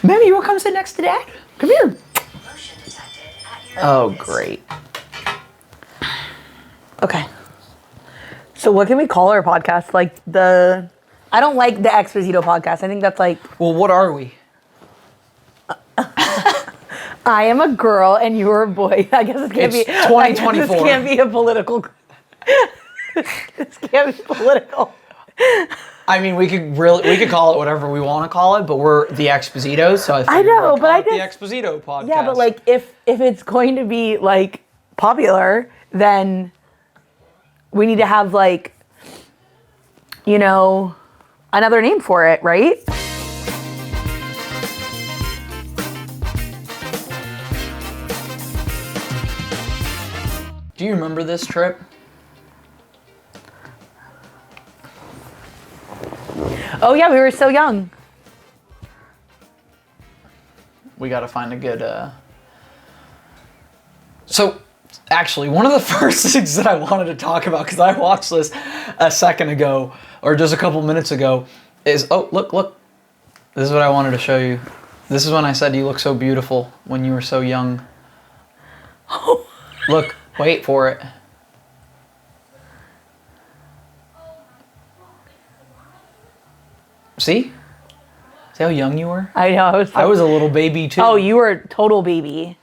Maybe you want to come sit next to Dad? Come here. Oh, great. Okay. So what can we call our podcast? Like I don't like the Exposito podcast. I think that's like... Well, what are we? I am a girl and you're a boy. I guess it can't be... 2024. This can't be a political... This can't be political. I mean, we could call it whatever we want to call it, but we're the Expositos, so I know, but I the just... Exposito podcast. Yeah, but like if it's going to be like popular, then we need to have like, you know, another name for it, right? Do you remember this trip? Oh yeah, we were so young. We got to find a good... So, actually, one of the first things that I wanted to talk about, because I watched this a second ago, or just a couple minutes ago, is... Oh, look. This is what I wanted to show you. This is when I said you look so beautiful when you were so young. Look, wait for it. See? See how young you were? I know. I was a little baby too. Oh, you were a total baby.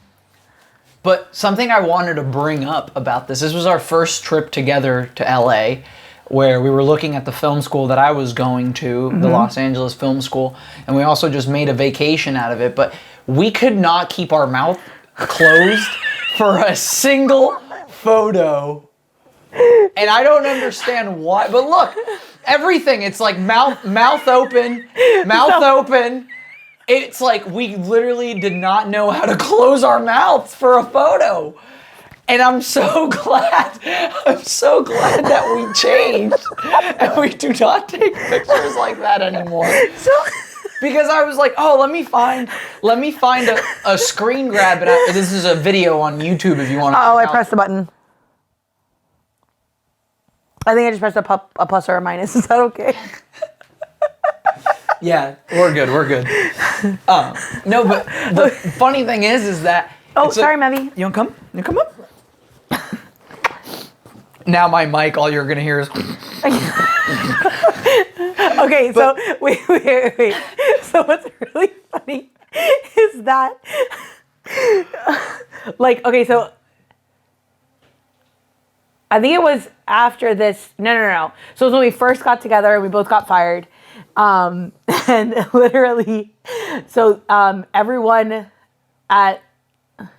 But something I wanted to bring up about this was our first trip together to LA, where we were looking at the film school that I was going to, the Los Angeles Film School, and we also just made a vacation out of it, but we could not keep our mouth closed for a single photo. And I don't understand why, but look, everything, it's like mouth open, open. It's like we literally did not know how to close our mouths for a photo. And I'm so glad that we changed and we do not take pictures like that anymore. Because I was like, oh, let me find a screen grab. And this is a video on YouTube if you want to. Oh, I pressed the button. I think I just pressed a plus or a minus. Is that okay? Yeah, we're good. No, but the funny thing is that... Oh, sorry, Mevy. You want to come? You come up? Now my mic, all you're going to hear is... Okay, so wait. So what's really funny is that... Like, okay, so... I think it was after this... No. So it was when we first got together and we both got fired. And literally, so everyone at,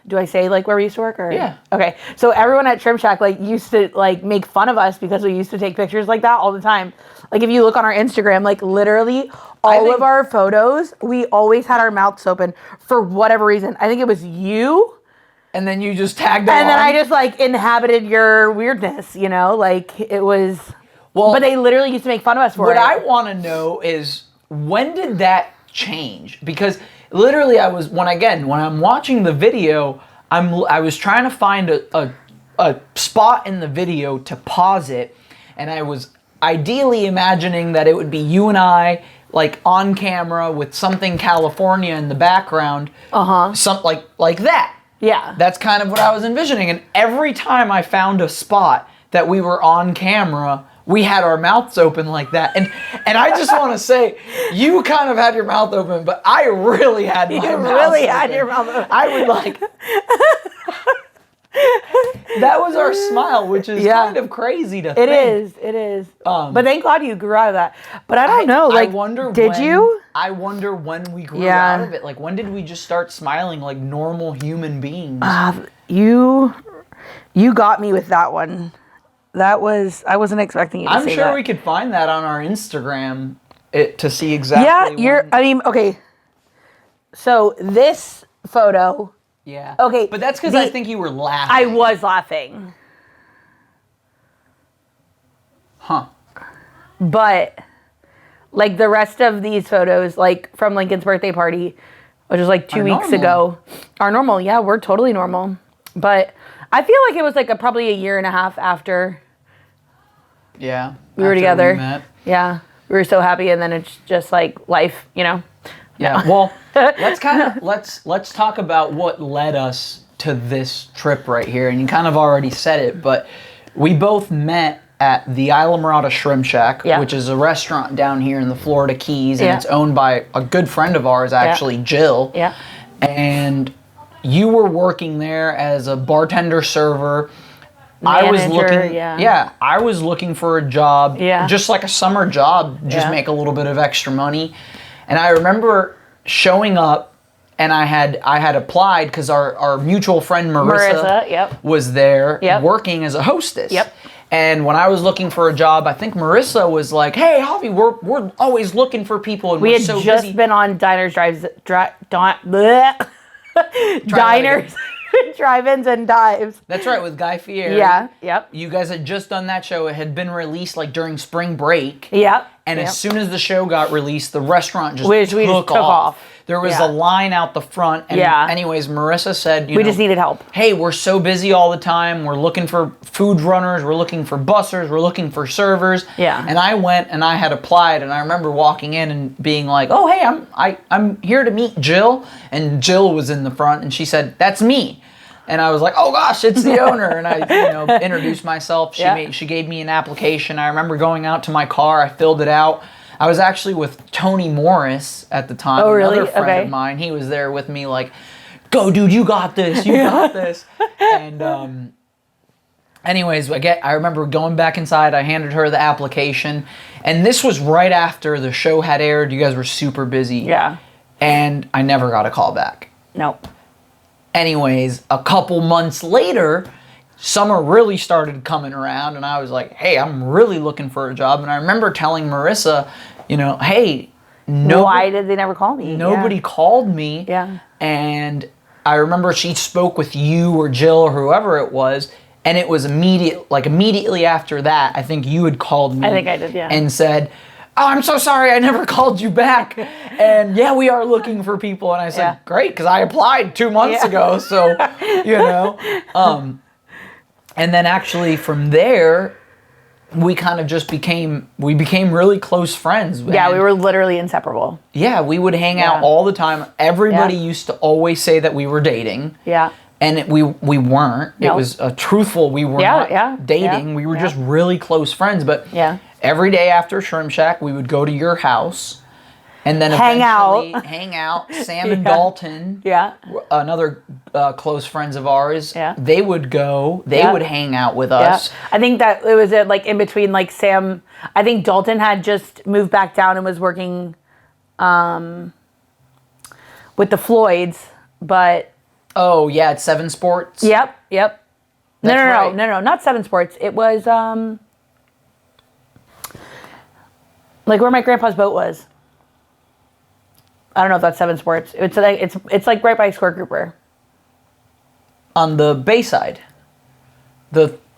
do I say like where we used to work or? Yeah. Okay. So everyone at Trim Shack like used to like make fun of us because we used to take pictures like that all the time. Like if you look on our Instagram, like literally all of our photos, we always had our mouths open for whatever reason. I think it was you. And then you just tagged along. And then I just like inhabited your weirdness, you know, like it was... Well, but they literally used to make fun of us for it. What I want to know is, when did that change? Because literally when I'm watching the video, I was trying to find a spot in the video to pause it, and I was ideally imagining that it would be you and I, like on camera with something California in the background. Something like that. Yeah. That's kind of what I was envisioning, and every time I found a spot that we were on camera, we had our mouths open like that. And I just want to say, you kind of had your mouth open, but I really had my mouth open. You really had your mouth open. I would like... That was our smile, which is kind of crazy to think. It is. But thank God you grew out of that. But I don't know, like, did you? I wonder when we grew out of it. Like, when did we just start smiling like normal human beings? You got me with that one. I wasn't expecting you to say that. I'm sure we could find that on our Instagram to see exactly. Yeah, okay. So this photo. Yeah. Okay. But that's because I think you were laughing. I was laughing. Huh. But like the rest of these photos, like from Lincoln's birthday party, which was like 2 weeks ago, are normal. Yeah, we're totally normal. But I feel like it was like probably a year and a half after. Yeah. We were together. We met. Yeah. We were so happy, and then it's just like life, you know? Yeah. Well, let's talk about what led us to this trip right here. And you kind of already said it, but we both met at the Islamorada Shrimp Shack, which is a restaurant down here in the Florida Keys, and it's owned by a good friend of ours, actually, Jill. Yeah. And you were working there as a bartender server. Manager, I was looking for a job, just like a summer job, just make a little bit of extra money. And I remember showing up, and I had applied because our mutual friend Marissa was there working as a hostess. And when I was looking for a job, I think Marissa was like, "Hey, Javi, we're always looking for people, and we we're had so just busy." been on diners, drive-ins and dives. That's right, with Guy Fieri. Yeah, yep. You guys had just done that show. It had been released like during spring break. Yep. And as soon as the show got released, the restaurant just took off. There was a line out the front. And anyways, Marissa said, we just needed help. Hey, we're so busy all the time. We're looking for food runners. We're looking for bussers. We're looking for servers. Yeah. And I went and I had applied, and I remember walking in and being like, "Oh, hey, I'm here to meet Jill." And Jill was in the front, and she said, "That's me." And I was like, "Oh gosh, it's the owner." And I, introduced myself. She gave me an application. I remember going out to my car. I filled it out. I was actually with Tony Morris at the time, another friend of mine. He was there with me, like, "Go, dude, you got this. You got this." And anyways, I remember going back inside. I handed her the application, and this was right after the show had aired. You guys were super busy. Yeah. And I never got a call back. Nope. Anyways, a couple months later, summer really started coming around, and I was like, "Hey, I'm really looking for a job." And I remember telling Marissa, "Hey, why did they never call me? Nobody called me." Yeah. And I remember she spoke with you or Jill or whoever it was, and it was immediately after that, I think you had called me. I think I did, yeah. And said, "Oh, I'm so sorry, I never called you back. And we are looking for people." And I said, "Great, because I applied 2 months ago." So, and then actually from there, we kind of just became really close friends. Yeah, we were literally inseparable. Yeah, we would hang out all the time. Everybody used to always say that we were dating. Yeah. And we weren't. No. It was truthful. We were not dating. Yeah. We were just really close friends. But every day after Shrimp Shack, we would go to your house and then hang out. Sam and Dalton, another close friends of ours, they would go. They would hang out with us. I think that it was like in between, like Sam. I think Dalton had just moved back down and was working with the Floyds, but. Oh yeah, at 7 Sports. Yep. No, not 7 Sports. It was like where my grandpa's boat was. I don't know if that's 7 Sports. It's like right by Square Grouper. On the bay side.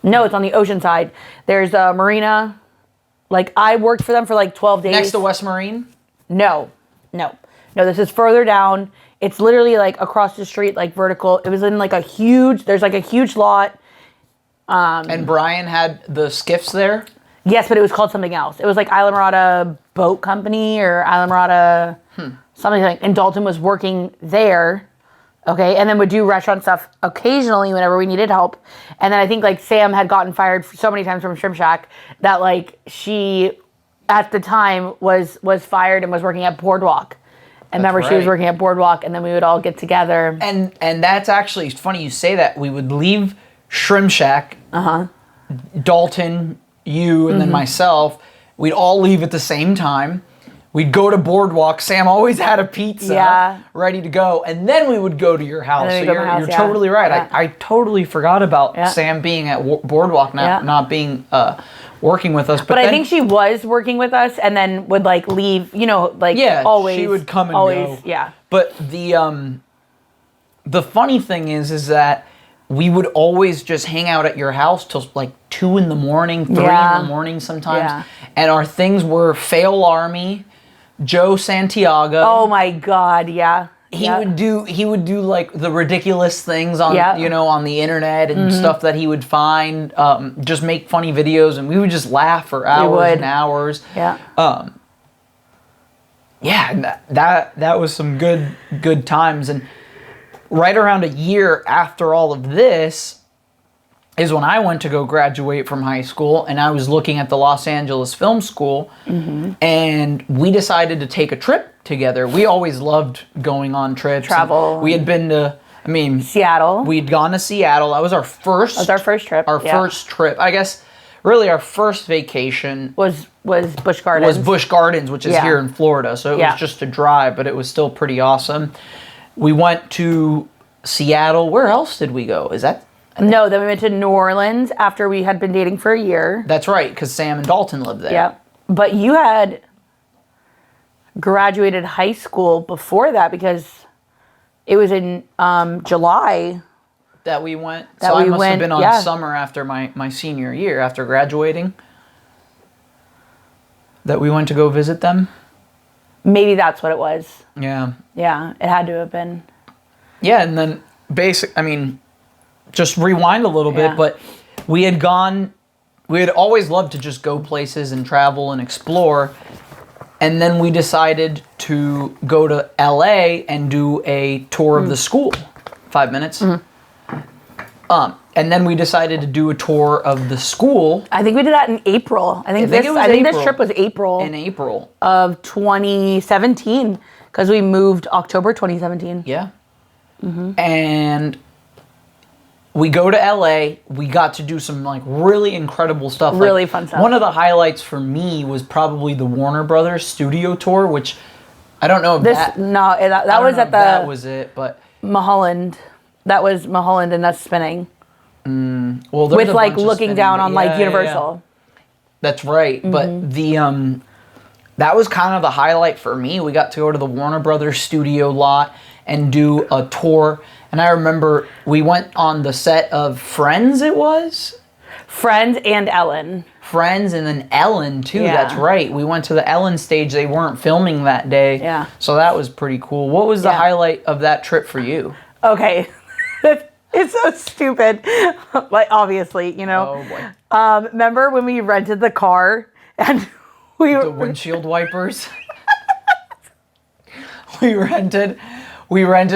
No, it's on the ocean side. There's a marina. Like I worked for them for like 12 days. Next to West Marine? No. This is further down. It's literally like across the street, like vertical. It was in like there's like a huge lot. And Brian had the skiffs there? Yes, but it was called something else. It was like Islamorada Boat Company or Islamorada something like. And Dalton was working there, okay, and then would do restaurant stuff occasionally whenever we needed help. And then I think like Sam had gotten fired so many times from Shrimp Shack that like she, at the time, was fired and was working at Boardwalk. And remember, she was working at Boardwalk, and then we would all get together. And that's actually funny you say that. We would leave Shrimp Shack, Dalton, you, and then myself. We'd all leave at the same time. We'd go to Boardwalk. Sam always had a pizza ready to go, and then we would go to your house. So you're totally right. Yeah. I totally forgot about Sam being at Boardwalk, not being working with us. But I think she was working with us, and then would like leave. Always. She would come and always, go. Yeah. But the funny thing is that we would always just hang out at your house till like 2 in the morning, 3 in the morning sometimes. And our things were Fail Army, Joe Santiago. Oh my God, yeah. He would do like the ridiculous things on on the internet and stuff that he would find, just make funny videos, and we would just laugh for hours and hours. Yeah. yeah, and that was some good times. And right around a year after all of this is when I went to go graduate from high school, and I was looking at the Los Angeles Film School, and we decided to take a trip together. We always loved going on trips. Travel. We had been to, Seattle. We'd gone to Seattle. That was our first. That was our first trip. First trip. I guess really our first vacation was Busch Gardens. Was Busch Gardens, which is here in Florida. So it was just a drive, but it was still pretty awesome. We went to Seattle. Where else did we go? No, then we went to New Orleans after we had been dating for a year. That's right, because Sam and Dalton lived there. Yeah. But you had graduated high school before that, because it was in July that we went. So I must have been on summer after my senior year, after graduating, that we went to go visit them. Maybe that's what it was. Yeah. Yeah, it had to have been. Yeah, and then just rewind a little bit, but we had always loved to just go places and travel and explore. And then we decided to go to LA and do a tour of the school. 5 minutes. And then we decided to do a tour of the school. I think we did that in April. I think this trip was April. In April. Of 2017, because we moved October 2017. Yeah. And we go to LA. We got to do some really incredible stuff. Really fun stuff. One of the highlights for me was probably the Warner Brothers studio tour, which I don't know if that was at that was it, but Mulholland. That was Mulholland and that's spinning. Well, with looking down on Universal. Yeah. That's right. But that was kind of the highlight for me. We got to go to the Warner Brothers studio lot and do a tour. And I remember we went on the set of Friends, it was? Friends and Ellen. Friends and then Ellen, too. Yeah. That's right. We went to the Ellen stage. They weren't filming that day. Yeah. So that was pretty cool. What was the highlight of that trip for you? Okay. It's so stupid. Obviously, Oh, boy. Remember when we rented the car and the windshield wipers? We rented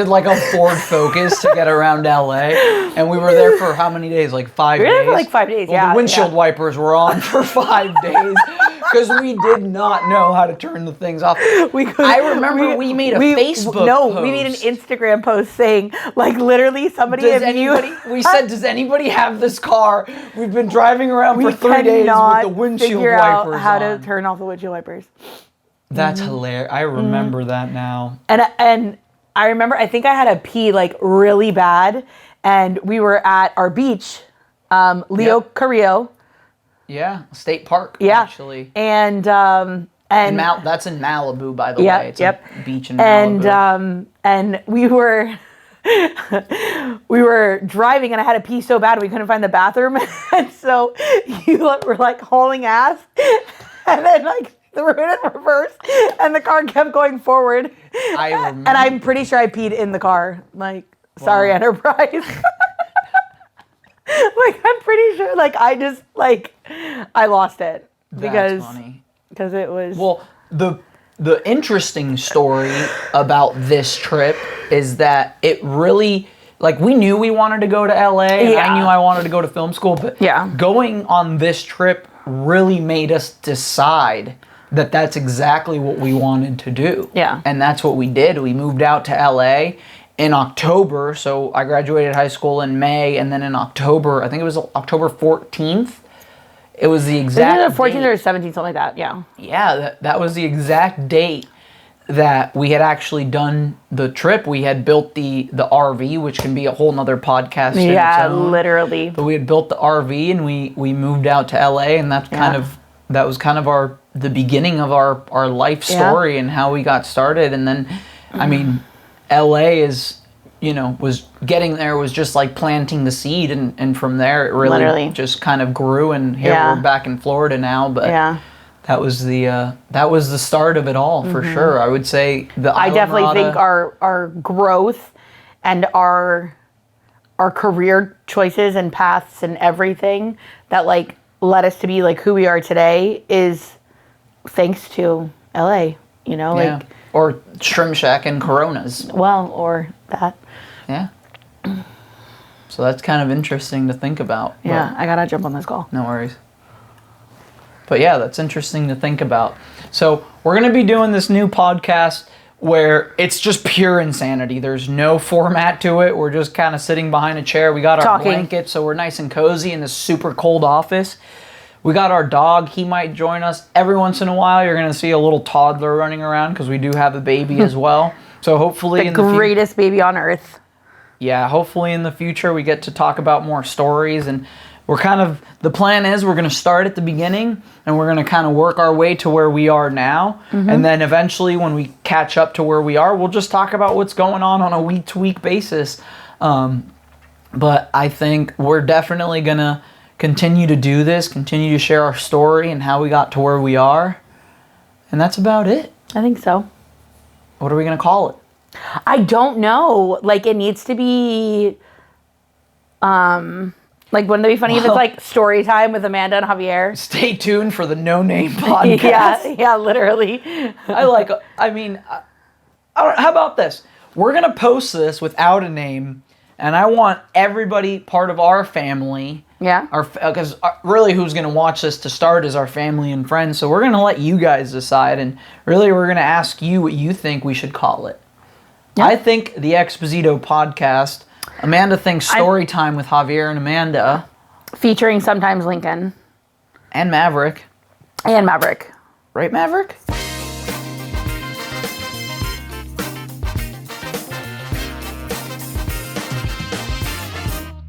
a Ford Focus to get around LA, and we were there for how many days? 5 days? We were there for 5 days, The windshield wipers were on for 5 days because we did not know how to turn the things off. I remember we made a Facebook post. We made an Instagram post saying, literally somebody... We said, does anybody have this car? We've been driving around for 3 days with the windshield wipers on. How to turn off the windshield wipers. That's hilarious. I remember that now. And I remember, I think I had to pee really bad, and we were at our beach, Leo Carrillo. Yeah, State Park, actually. And that's in Malibu, by the way. It's a beach in Malibu. And we were driving, and I had to pee so bad we couldn't find the bathroom, and so you were hauling ass, and then they were in reverse, and the car kept going forward. I remember. And I'm pretty sure I peed in the car. Sorry, Enterprise. I'm pretty sure. I lost it That's funny. Because it was. Well, the interesting story about this trip is that it really. We knew we wanted to go to LA, and I knew I wanted to go to film school, but going on this trip really made us decide that that's exactly what we wanted to do. Yeah. And that's what we did. We moved out to LA in October. So I graduated high school in May, and then in October, I think it was October 14th. It was the exact 14th or 17th, something like that, yeah. Yeah, that was the exact date that we had actually done the trip. We had built the RV, which can be a whole nother podcast. Yeah, literally. But we had built the RV, and we moved out to LA, and that was kind of the beginning of our life story and how we got started. And then, LA was getting there was just just the seed, and from there it really literally just kind of grew, and here we're back in Florida now. But that was the start of it all for sure. I would say I definitely think our growth and our career choices and paths and everything that led us to be who we are today is thanks to LA. You know, Yeah. like, Or Shrimp Shack and Coronas. well, or that. Yeah. So that's kind of interesting to think about. Yeah, I gotta jump on this call. No worries. But yeah, that's interesting to think about. So we're going to be doing this new podcast where it's just pure insanity. There's no format to it. We're just kind of sitting behind a chair. We got our Talking. blanket, so we're nice and cozy in this super cold office. We got our dog. He might join us. Every once in a while, you're going to see a little toddler running around because we do have a baby as well. So hopefully The greatest baby on earth. Yeah, hopefully in the future we get to talk about more stories, and the plan is we're going to start at the beginning and we're going to kind of work our way to where we are now. And then eventually when we catch up to where we are, we'll just talk about what's going on a week to week basis. But I think we're definitely going to continue to do this, continue to share our story and how we got to where we are. And that's about it. I think so. What are we going to call it? I don't know. Like, it needs to be, like, wouldn't it be funny if it's like story time with Amanda and Javier? Stay tuned for the No Name podcast. Yeah, literally. How about this? We're going to post this without a name, and I want everybody part of our family. Yeah. Because really who's going to watch this to start is our family and friends. So we're going to let you guys decide, and really we're going to ask you what you think we should call it. Yeah. I think the Exposito podcast. Amanda thinks story time with Javier and Amanda. Featuring sometimes Lincoln. And Maverick. And Maverick. Right, Maverick?